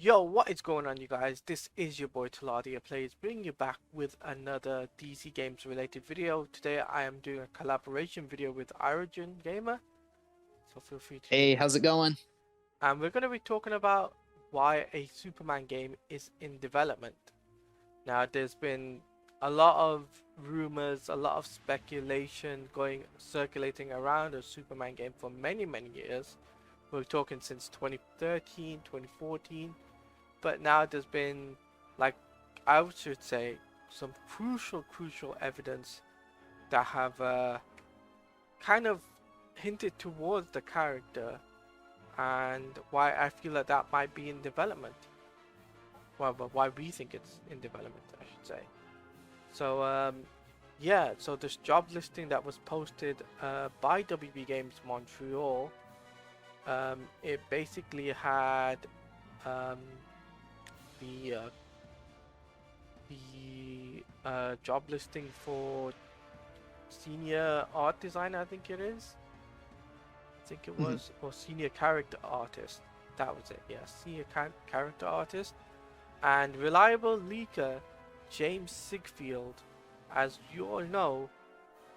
Yo, what is going on, you guys? This is your boy Taladia Plays, bringing you back with another DC Games related video. Today I am doing a collaboration video with Irogen Gamer, so feel free to Hey, check how's it going? and we're going to be talking about why a Superman game is in development. Now, there's been a lot of rumors, a lot of speculation circulating around a Superman game for many years. We're talking since 2013, 2014. But now there's been, like, I should say, some crucial evidence that have kind of hinted towards the character and why I feel that that might be in development. Well, but why we think it's in development, I should say. So, yeah, so this job listing that was posted by WB Games Montreal, it basically had um, the job listing for senior art designer, I think it is. I think it Mhm. was, or senior character artist. That was it. Yeah, senior character artist, and reliable leaker James Sigfield. As you all know,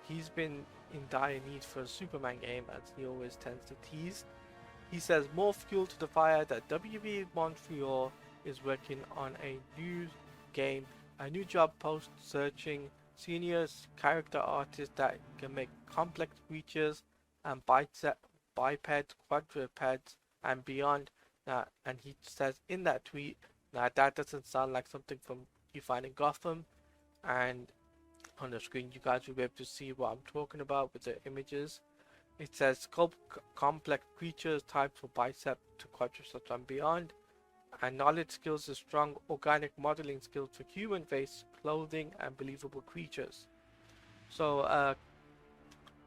he's been in dire need for a Superman game, as he always tends to tease. He says more fuel to the fire that WB Montreal is working on a new game, a new job post searching seniors character artists that can make complex creatures and bipeds, quadrupeds, and beyond. And he says in that tweet, that doesn't sound like something from you find in Gotham. And on the screen, you guys will be able to see what I'm talking about with the images. It says sculpt complex creatures, types for bicep to quadriceps and beyond, and knowledge skills is strong organic modeling skills for human face, clothing, and believable creatures. So,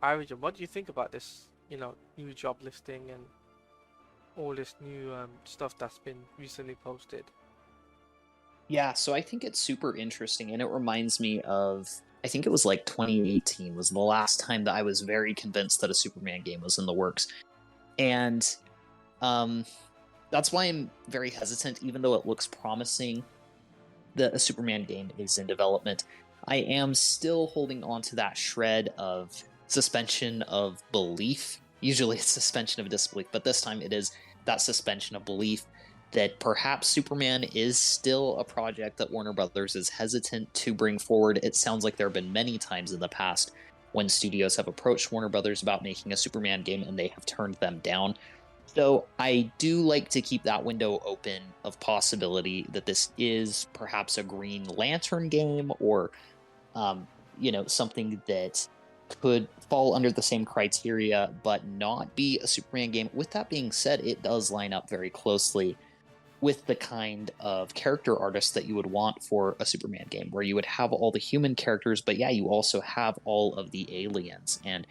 Irigen, what do you think about this, new job listing and all this new stuff that's been recently posted? Yeah, so I think it's super interesting, and it reminds me of I think it was like 2018 was the last time that I was very convinced that a Superman game was in the works, and um, that's why I'm very hesitant, even though it looks promising that a Superman game is in development. I am still holding on to that shred of suspension of belief. Usually it's suspension of disbelief, but this time it is that suspension of belief that perhaps Superman is still a project that Warner Brothers is hesitant to bring forward. It sounds like there have been many times in the past when studios have approached Warner Brothers about making a Superman game and they have turned them down. So I do like to keep that window open of possibility that this is perhaps a Green Lantern game or something that could fall under the same criteria but not be a Superman game. With that being said, it does line up very closely with the kind of character artist that you would want for a Superman game, where you would have all the human characters, but yeah, you also have all of the aliens and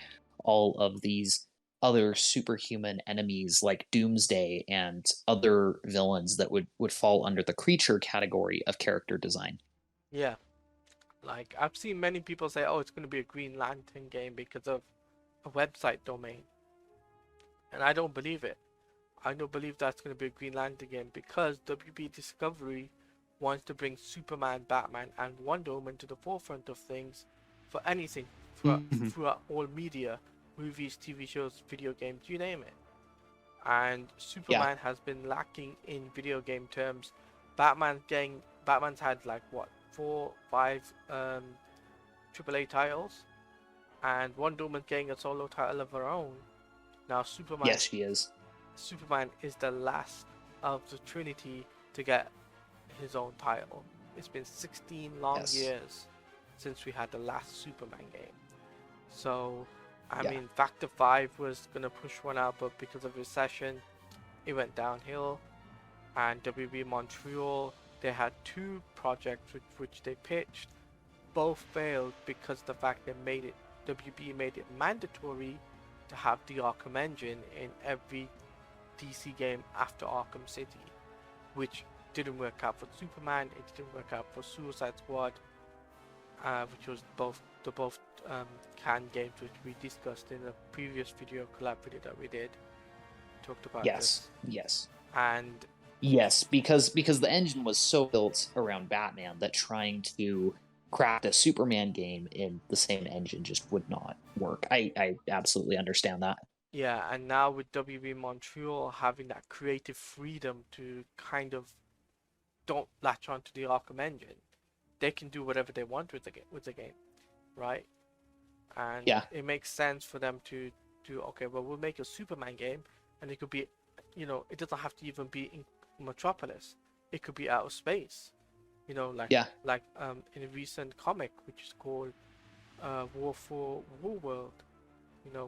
all of these other superhuman enemies like Doomsday and other villains that would fall under the creature category of character design. Yeah, like I've seen many people say, "Oh, it's going to be a Green Lantern game because of a website domain," and I don't believe it. I don't believe that's going to be a Green Lantern game because WB Discovery wants to bring Superman, Batman, and Wonder Woman to the forefront of things for anything, Mhm. throughout all media, movies, TV shows, video games, you name it. And Yeah. Superman has been lacking in video game terms. Batman's had like what, 4, 5 AAA titles, and Wonder Woman's getting a solo title of her own. Now Yes, she is. Superman is the last of the Trinity to get his own title. It's been 16 long Yes. years since we had the last Superman game. So, I Yeah. mean, Factor 5 was going to push one out, but because of recession, it went downhill. And WB Montreal, they had two projects which they pitched. Both failed because the fact they made it, WB made it mandatory to have the Arkham engine in every DC game after Arkham City, which didn't work out for Superman. It didn't work out for Suicide Squad, which was both can games which we discussed in a previous collab video that we did. Talked about Yes. this, Yes. and Yes, because the engine was so built around Batman that trying to craft a Superman game in the same engine just would not work. I absolutely understand that. Yeah, and now with WB Montreal having that creative freedom to kind of don't latch onto the Arkham engine, they can do whatever they want with the game, right? And Yeah, it makes sense for them to do, okay, well, we'll make a Superman game, and it could be, it doesn't have to even be in Metropolis. It could be out of space, like yeah, in a recent comic which is called War for Warworld,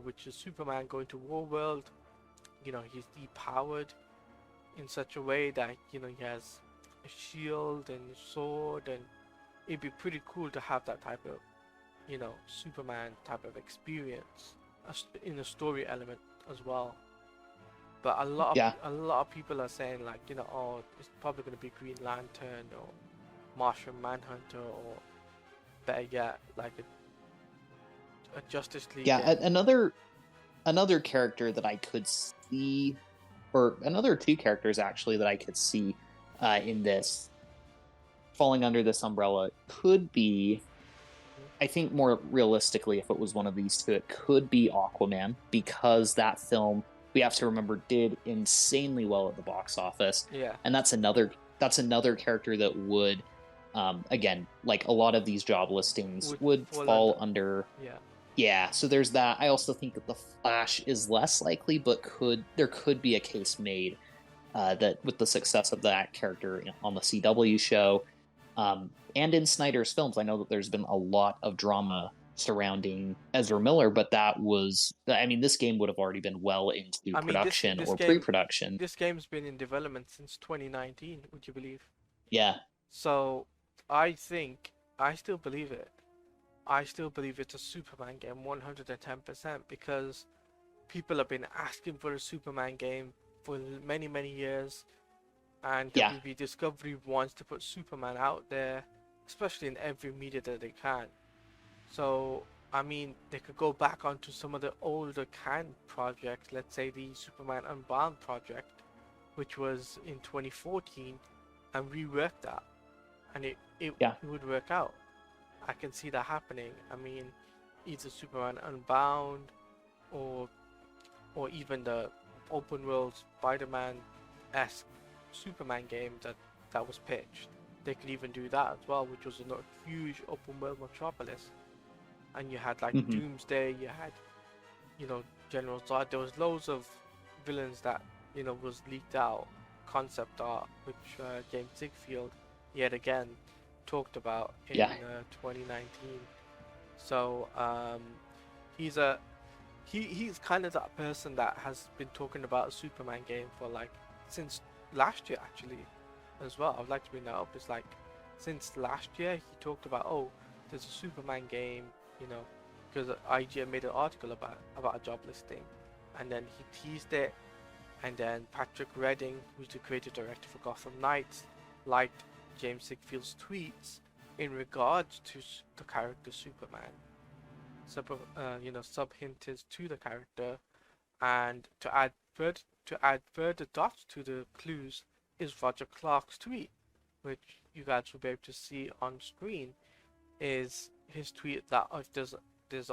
which is Superman going to Warworld. He's depowered in such a way that he has a shield and a sword, and it'd be pretty cool to have that type of Superman type of experience in the story element as well. But yeah. a lot of people are saying like oh, it's probably going to be Green Lantern or Martian Manhunter, or better yet like a Justice League Yeah, game. another character that I could see, or another two characters actually that I could see in this falling under this umbrella could be, I think more realistically, if it was one of these two, it could be Aquaman, because that film, we have to remember, did insanely well at the box office, Yeah, and that's another character that would, again, like a lot of these job listings would would fall under. fall under. Yeah, Yeah, so there's that. I also think that the Flash is less likely, but there could be a case made that with the success of that character on the CW show, and in Snyder's films, I know that there's been a lot of drama surrounding Ezra Miller, but I mean, this game would have already been well into I mean production or pre-production. this game's been in development since 2019. Would you believe? Yeah, So I think I still believe it. I still believe it's a Superman game 110% because people have been asking for a Superman game for many, many years, and yeah, WB Discovery wants to put Superman out there, especially in every media that they can. So, I mean, they could go back onto some of the older canned projects, let's say the Superman Unbound project, which was in 2014, and rework that, and yeah. it would work out. I can see that happening. I mean, either Superman Unbound or even the open world Spider-Man-esque Superman game that was pitched. They could even do that as well, which was a huge open world metropolis. And you had like Hmm. Doomsday, you had General Zod. There was loads of villains that was leaked out, concept art, which James Sigfield yet again talked about in Yeah, 2019. So he's a he's kind of that person that has been talking about a Superman game for like since last year actually as well. I'd like to bring that up. It's like since last year he talked about, oh, there's a Superman game, because IGN made an article about a job listing, and then he teased it, and then Patrick Redding, who's the creative director for Gotham Knights, liked James Sigfield's tweets in regards to the character Superman. Sub hinted to the character, and to add further dots to the clues is Roger Clark's tweet, which you guys will be able to see on screen. Is his tweet that if there's an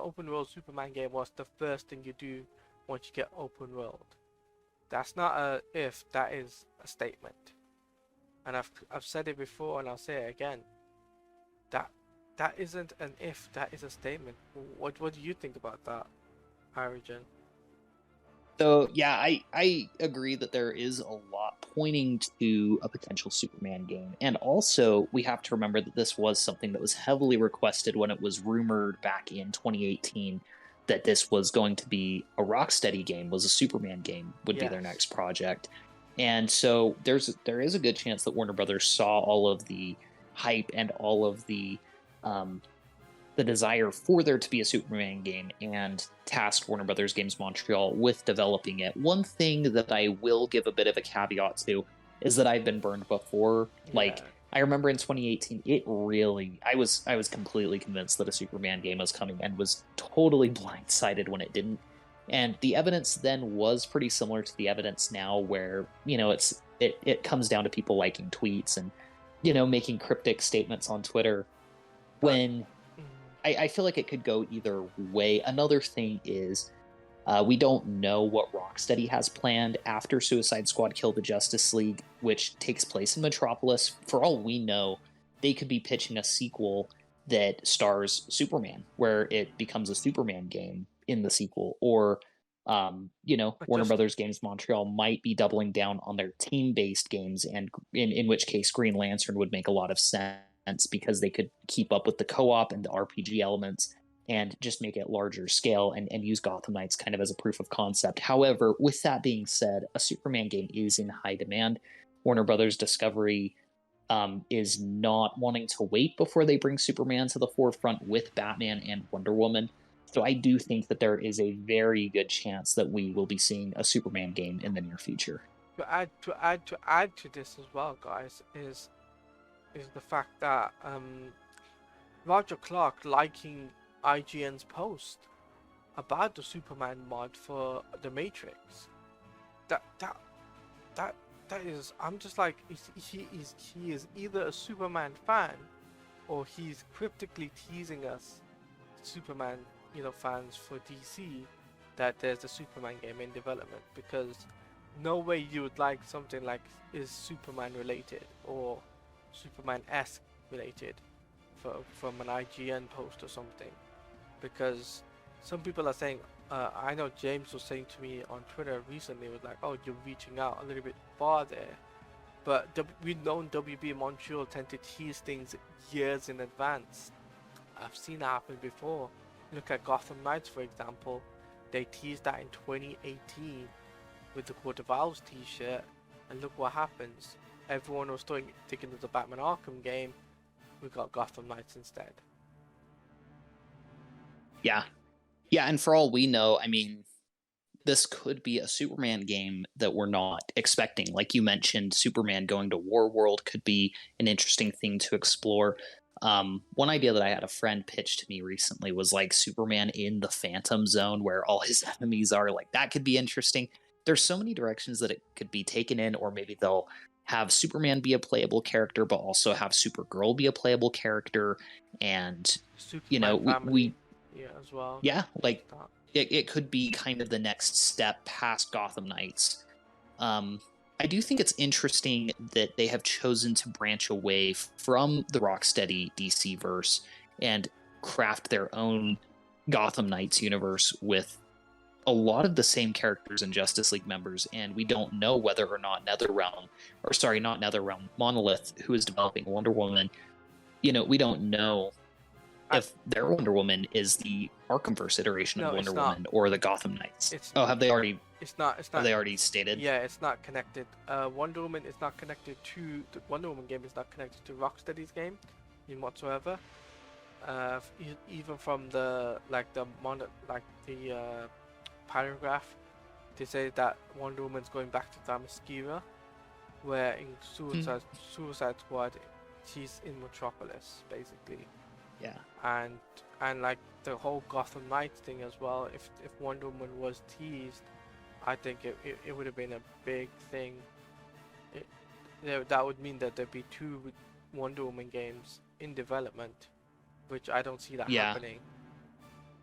open world Superman game, what's the first thing you do once you get open world? That's not a if, that is a statement. And I've said it before and I'll say it again. That that isn't an if, that is a statement. What do you think about that, Irogen? so yeah, I agree that there is a lot pointing to a potential Superman game, and also we have to remember that this was something that was heavily requested when it was rumored back in 2018 that this was going to be a Rocksteady game, was a Superman game would be their Yes. next project. And so there is a good chance that Warner Brothers saw all of the hype and all of the desire for there to be a Superman game and tasked Warner Brothers Games Montreal with developing it. One thing that I will give a bit of a caveat to is that I've been burned before. Yeah. Like, I remember in 2018, it really, I was completely convinced that a Superman game was coming and was totally blindsided when it didn't. And the evidence then was pretty similar to the evidence now, where, it comes down to people liking tweets and making cryptic statements on Twitter. But When mm, I feel like it could go either way. Another thing is we don't know what Rocksteady has planned after Suicide Squad Kill the Justice League, which takes place in Metropolis. For all we know, they could be pitching a sequel that stars Superman, where it becomes a Superman game in the sequel. Or, but Warner just Brothers Games Montreal might be doubling down on their team-based games, and in which case Green Lantern would make a lot of sense because they could keep up with the co-op and the RPG elements and just make it larger scale and use Gotham Knights kind of as a proof of concept. However, with that being said, a Superman game is in high demand. Warner Brothers Discovery is not wanting to wait before they bring Superman to the forefront with Batman and Wonder Woman. So I do think that there is a very good chance that we will be seeing a Superman game in the near future. to add to this as well, guys, is the fact that Roger Clark liking IGN's post about the Superman mod for the Matrix. That that that that is. I'm just like he is either a Superman fan or he's cryptically teasing us, Superman, fans for DC, that there's a Superman game in development, because no way you would like something like is Superman related or Superman-esque related from an IGN post or something, because some people are saying, I know James was saying to me on Twitter recently, was like, oh, you're reaching out a little bit far there, but we've known WB Montreal tend to tease things years in advance. I've seen that happen before. Look at Gotham Knights, for example. They teased that in 2018 with the Court of Owls t-shirt, and look what happens. Everyone was thinking it was a Batman Arkham game. We got Gotham Knights instead. Yeah. Yeah, and for all we know, I mean, this could be a Superman game that we're not expecting. Like you mentioned, Superman going to Warworld could be an interesting thing to explore. One idea that I had a friend pitch to me recently was like Superman in the Phantom Zone, where all his enemies are. Like, that could be interesting. There's so many directions that it could be taken in, or maybe they'll have Superman be a playable character, but also have Supergirl be a playable character. And, Superman family, we as well. yeah, like it could be kind of the next step past Gotham Knights. I do think it's interesting that they have chosen to branch away from the Rocksteady DC verse and craft their own Gotham Knights universe with a lot of the same characters and Justice League members, and we don't know whether or not Monolith, who is developing Wonder Woman, we don't know if their Wonder Woman is the Arkhamverse iteration of Wonder Woman or the Gotham Knights. Have they already? It's not. Have they already stated? Yeah, it's not connected. Wonder Woman is not connected to the Wonder Woman game. Is not connected to Rocksteady's game, in whatsoever. Even from the paragraph, they say that Wonder Woman's going back to Themyscira, where in Suicide Squad, she's in Metropolis, basically. Yeah. And like the whole Gotham Knights thing as well. If Wonder Woman was teased, I think it would have been a big thing. That would mean that there'd be 2 Wonder Woman games in development, which I don't see that happening.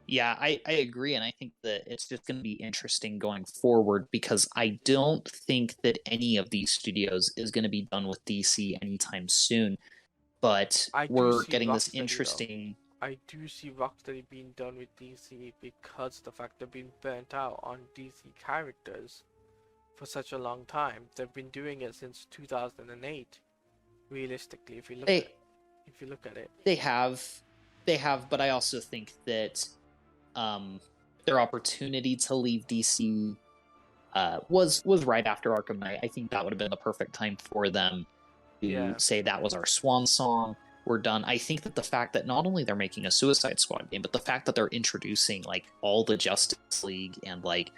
Yeah, I agree, and I think that it's just going to be interesting going forward, because I don't think that any of these studios is going to be done with DC anytime soon. But we're getting this interesting. I do see Rocksteady being done with DC because of the fact they've been burnt out on DC characters for such a long time. They've been doing it since 2008. Realistically, if you look at it, they have. But I also think that their opportunity to leave DC was right after Arkham Knight. I think that would have been the perfect time for them to say that was our swan song. We're done. I think that the fact that not only they're making a Suicide Squad game, but the fact that they're introducing like all the Justice League and like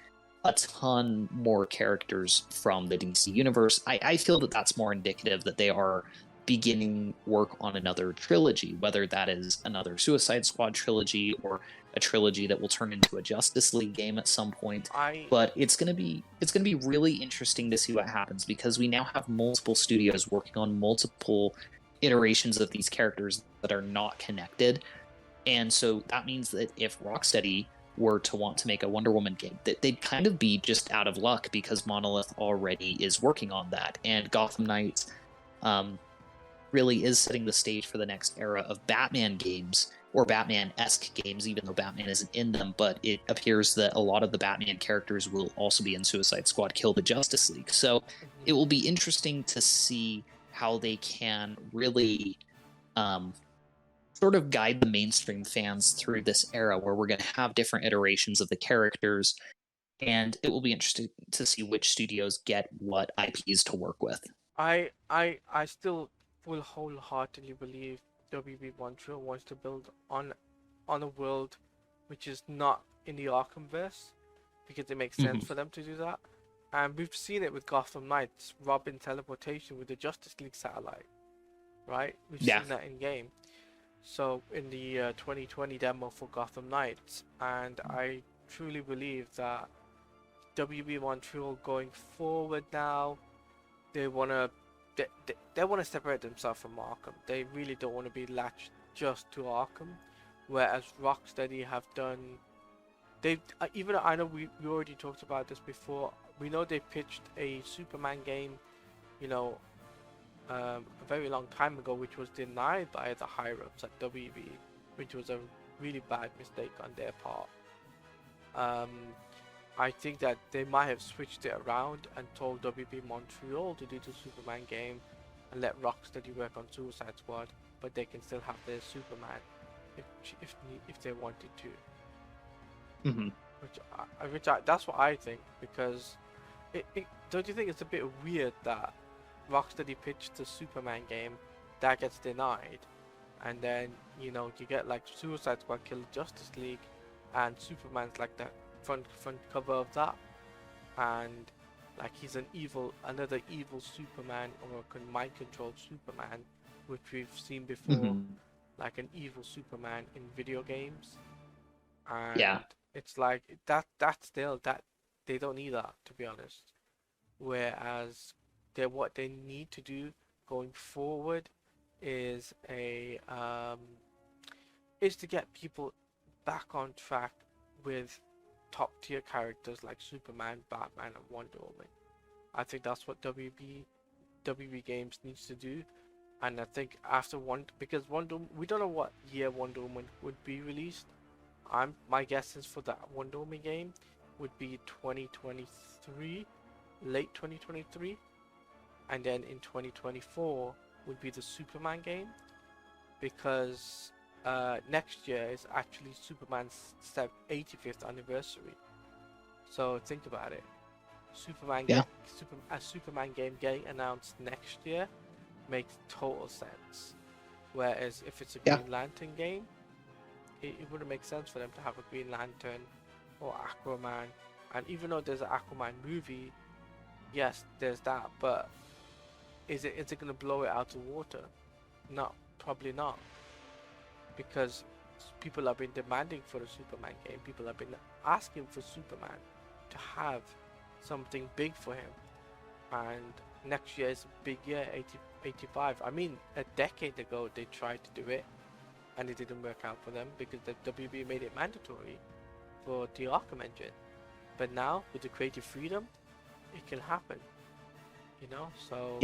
a ton more characters from the DC universe, I feel that that's more indicative that they are beginning work on another trilogy, whether that is another Suicide Squad trilogy or a trilogy that will turn into a Justice League game at some point. I But it's gonna be really interesting to see what happens, because we now have multiple studios working on multiple iterations of these characters that are not connected. And so that means that if Rocksteady were to want to make a Wonder Woman game, that they'd kind of be just out of luck, because Monolith already is working on that, and Gotham Knights really is setting the stage for the next era of Batman games, or Batman-esque games, even though Batman isn't in them. But it appears that a lot of the Batman characters will also be in Suicide Squad Kill the Justice League. So it will be interesting to see how they can really sort of guide the mainstream fans through this era where we're going to have different iterations of the characters, and it will be interesting to see which studios get what IPs to work with. I still will wholeheartedly believe WB Montreal wants to build on a world which is not in the Arkhamverse, because it makes sense for them to do that. And we've seen it with Gotham Knights, Robin teleportation with the Justice League satellite, right? We've Yeah. seen that in game. So in the 2020 demo for Gotham Knights, and I truly believe that WB Montreal going forward now, they wanna they want to separate themselves from Arkham. They really don't want to be latched just to Arkham, whereas Rocksteady have done. They even I know we already talked about this before. We know they pitched a Superman game, you know, a very long time ago, which was denied by the higher ups at WB, which was a really bad mistake on their part. I think that they might have switched it around and told WB Montreal to do the Superman game and let Rocksteady work on Suicide Squad, but they can still have their Superman if they wanted to. Mm-hmm. That's what I think, because don't you think it's a bit weird that Rocksteady pitched the Superman game that gets denied, and then you get like Suicide Squad Kill Justice League, and Superman's like that front cover of that, and like he's another evil Superman, or a mind controlled Superman, which we've seen before, like an evil Superman in video games, and it's like that they don't need that, to be honest. Whereas what they need to do going forward is is to get people back on track with top tier characters like Superman, Batman, and Wonder Woman. I think that's what WB Games needs to do, and I think after because we don't know what year Wonder Woman would be released. My guess is for that Wonder Woman game would be 2023, late 2023, and then in 2024 would be the Superman game, because next year is actually Superman's 85th anniversary. So think about it. A Superman game getting announced next year makes total sense. Whereas if it's a Green Lantern game, it wouldn't make sense for them to have a Green Lantern or Aquaman. And even though there's an Aquaman movie, yes, there's that, but is it gonna blow it out of water? No, probably not. Because people have been demanding for a Superman game. People have been asking for Superman to have something big for him. And next year is a big year, 85. I mean, a decade ago they tried to do it, and it didn't work out for them because the WB made it mandatory for the Arkham engine. But now, with the creative freedom, it can happen. So...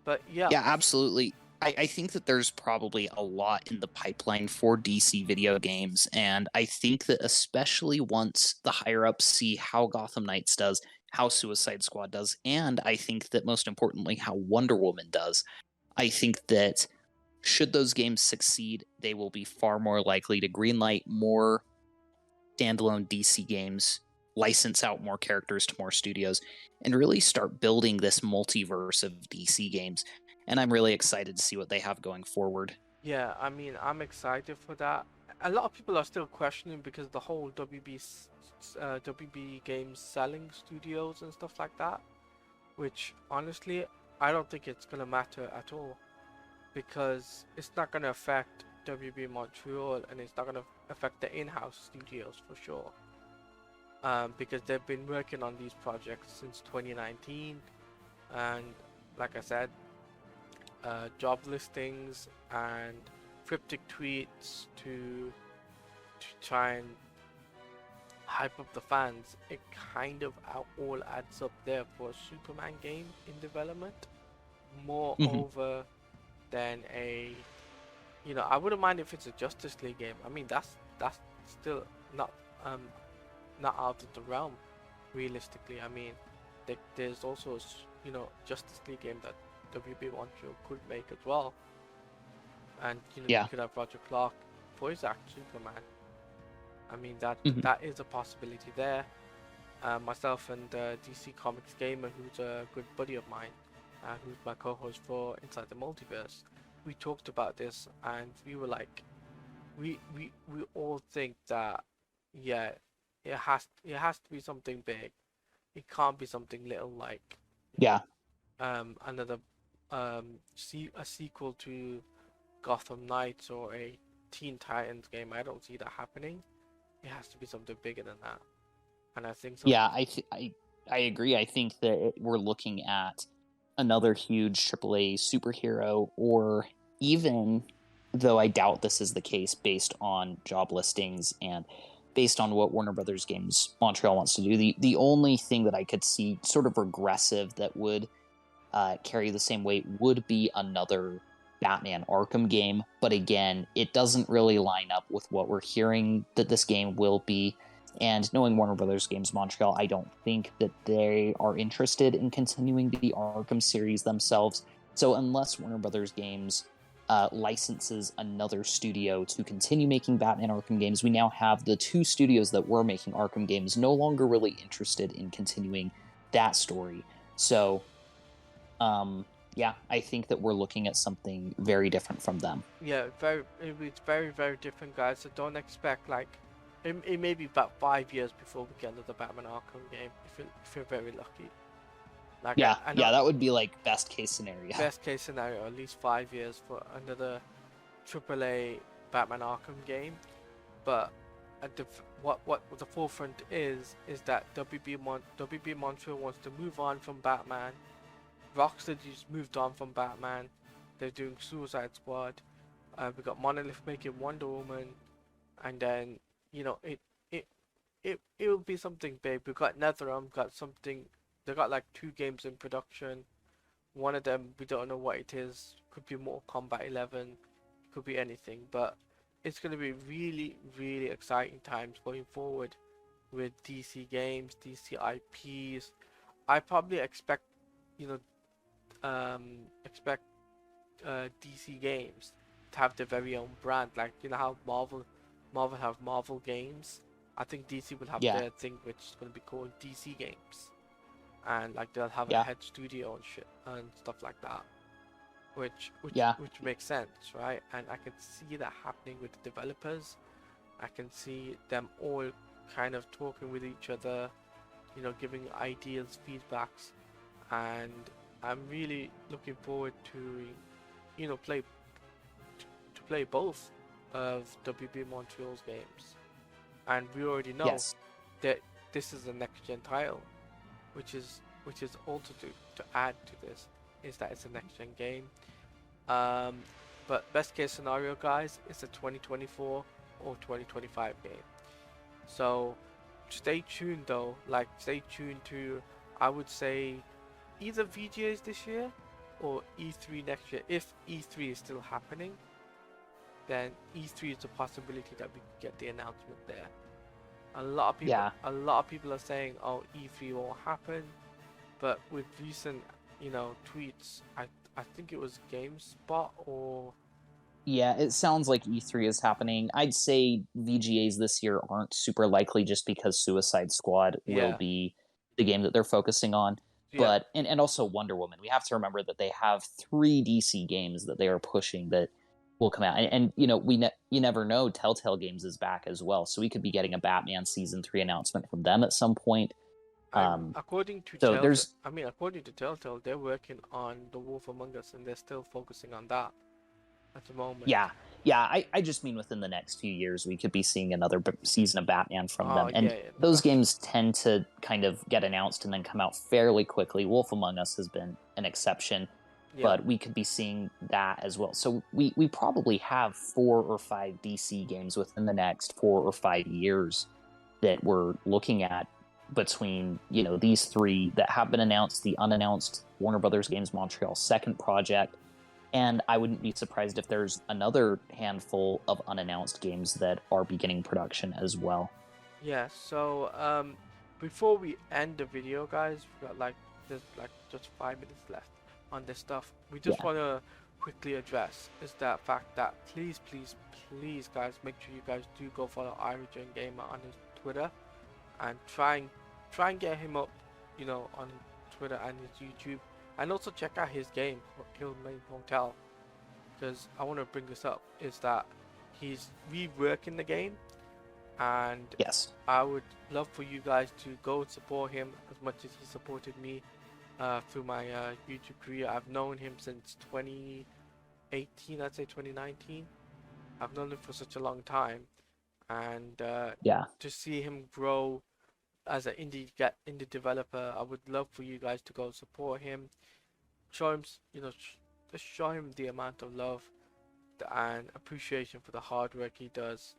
But yeah. Yeah, absolutely. I think that there's probably a lot in the pipeline for DC video games, and I think that especially once the higher-ups see how Gotham Knights does, how Suicide Squad does, and I think that most importantly, how Wonder Woman does, I think that should those games succeed, they will be far more likely to greenlight more standalone DC games, license out more characters to more studios, and really start building this multiverse of DC games. And I'm really excited to see what they have going forward. Yeah, I mean, I'm excited for that. A lot of people are still questioning because the whole WB Games selling studios and stuff like that, which honestly, I don't think it's gonna matter at all because it's not gonna affect WB Montreal and it's not gonna affect the in-house studios for sure. Because they've been working on these projects since 2019, and like I said, job listings and cryptic tweets to try and hype up the fans. It kind of all adds up there for a Superman game in development, more over than a, I wouldn't mind if it's a Justice League game. I mean, that's still not um not out of the realm, realistically. I mean, there's also Justice League game that WB Montreal could make as well, and you Yeah. could have Roger Clark voice act Superman. I mean, Mhm. that is a possibility there. Myself and DC Comics Gamer, who's a good buddy of mine, who's my co-host for Inside the Multiverse, we talked about this and we were like, we all think that, yeah, it has to be something big. It can't be something little like Yeah. another a sequel to Gotham Knights or a Teen Titans game. I don't see that happening. It has to be something bigger than that. And I think some Yeah, I agree. I think that we're looking at another huge AAA superhero, or even though I doubt this is the case based on job listings and based on what Warner Brothers Games Montreal wants to do. The only thing that I could see sort of regressive that would carry the same weight would be another Batman Arkham game. But again, it doesn't really line up with what we're hearing that this game will be. And knowing Warner Brothers Games Montreal, I don't think that they are interested in continuing the Arkham series themselves. So unless Warner Brothers Games licenses another studio to continue making Batman Arkham games, we now have the two studios that were making Arkham games no longer really interested in continuing that story. So yeah, I think that we're looking at something very different from them. Yeah, it's very, very different, guys. So don't expect like it may be about 5 years before we get another Batman Arkham game if you're very lucky. Like Yeah, I know yeah, that would be like best case scenario. best case scenario, at least 5 years for another AAA Batman Arkham game. But at what the forefront is that WB Montreal wants to move on from Batman. Rocksteady's moved on from Batman. They're doing Suicide Squad. We got Monolith making Wonder Woman, and then it it will be something big. We got NetherRealm got something. They got like 2 games in production. One of them we don't know what it is. Could be Mortal Kombat 11. Could be anything. But it's gonna be really, really exciting times going forward with DC games, DC IPs. I probably expect you know expect DC games to have their very own brand. Like how Marvel have Marvel games. I think DC will have Yeah, their thing, which is going to be called DC Games, and like they'll have a yeah, head studio and shit and stuff like that, which which yeah, which makes sense, right? And I can see that happening with the developers. I can see them all kind of talking with each other, giving ideas, feedbacks, and I'm really looking forward to, play to play both of WB Montreal's games. And we already know yes, that this is a next gen title, which is also to add to this is that it's a next gen game. Um, but best case scenario, guys, it's a 2024 or 2025 game. So stay tuned though. Like stay tuned to, I would say, either VGAs this year or E3 next year. If E3 is still happening, then E3 is a possibility that we could get the announcement there. yeah. A lot of people are saying, "Oh, E3 won't happen," but with recent, tweets, I think it was GameSpot or Yeah, it sounds like E3 is happening. I'd say VGAs this year aren't super likely just because Suicide Squad will yeah, be the game that they're focusing on. yeah, But and also Wonder Woman. We have to remember that they have 3 DC games that they are pushing that will come out. And you never know, Telltale Games is back as well. So we could be getting a Batman season 3 announcement from them at some point. Um, According to so Telltale, there's according to Telltale, they're working on The Wolf Among Us, and they're still focusing on that at the moment. yeah, yeah. I just mean within the next few years we could be seeing another season of Batman from Oh them, and yeah, yeah, those that's true. games tend to kind of get announced and then come out fairly quickly. Wolf Among Us has been an exception, Yep. but we could be seeing that as well. So we probably have 4 or 5 DC games within the next 4 or 5 years that we're looking at between these three that have been announced, the unannounced Warner Brothers Games Montreal second project, and I wouldn't be surprised if there's another handful of unannounced games that are beginning production as well. Yeah. So before we end the video, guys, we got like there's like just 5 minutes left on this stuff. We just Yeah, want to quickly address is that fact that please, please, please, guys, make sure you guys do go follow Irogen Gamer on his Twitter and try and get him up, on Twitter and his YouTube, and also check out his game, Kill Main Hotel, because I want to bring this up is that he's reworking the game, and yes, I would love for you guys to go and support him as much as he supported me through my YouTube career. I've known him since 2018, I'd say 2019. I've known him for such a long time, and yeah, to see him grow as an indie developer, I would love for you guys to go support him, show him, just show him the amount of love and appreciation for the hard work he does,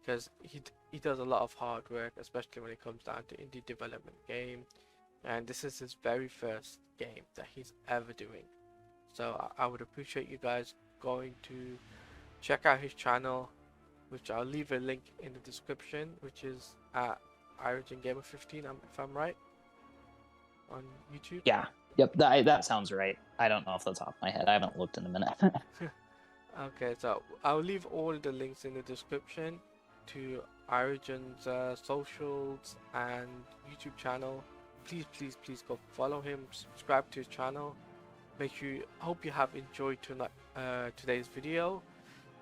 because he does a lot of hard work, especially when it comes down to indie development game, and this is his very first game that he's ever doing. So I would appreciate you guys going to check out his channel, which I'll leave a link in the description, which is at Irogen Gamer 15, if I'm right, on YouTube. yeah, yep. That sounds right. I don't know off the top of my head. I haven't looked in a minute. Okay, so I'll leave all the links in the description to Irogen's socials and YouTube channel. Please, please, please go follow him, subscribe to his channel. Hope you have enjoyed today's video.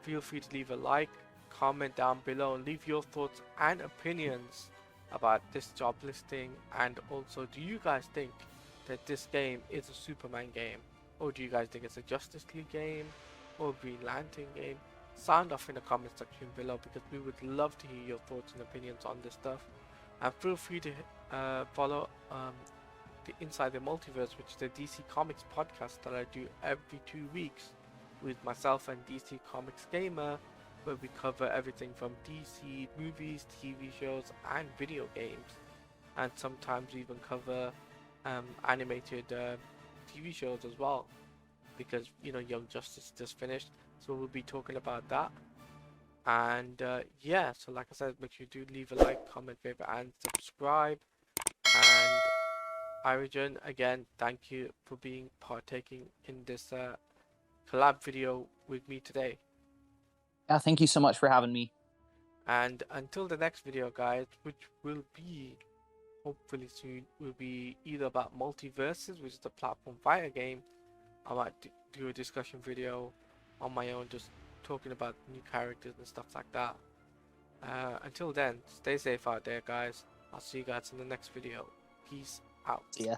Feel free to leave a like, comment down below, and leave your thoughts and opinions about this job listing. And also, do you guys think that this game is a Superman game, or do you guys think it's a Justice League game or Green Lantern game? Sound off in the comment section below, because we would love to hear your thoughts and opinions on this stuff. And feel free to follow the Inside the Multiverse, which is a DC Comics podcast that I do every 2 weeks with myself and DC Comics Gamer, where we cover everything from DC movies, TV shows, and video games, and sometimes even cover animated TV shows as well, because Young Justice just finished, so we'll be talking about that. And yeah, so like I said, make sure you do leave a like, comment, favorite, and subscribe. And Irogen, again, thank you for partaking in this collab video with me today. Yeah, thank you so much for having me. And until the next video, guys, which will be hopefully soon, will be either about Multiverses, which is the platform fighter game. I might do a discussion video on my own, just talking about new characters and stuff like that. Until then, stay safe out there, guys. I'll see you guys in the next video. Peace out. See ya.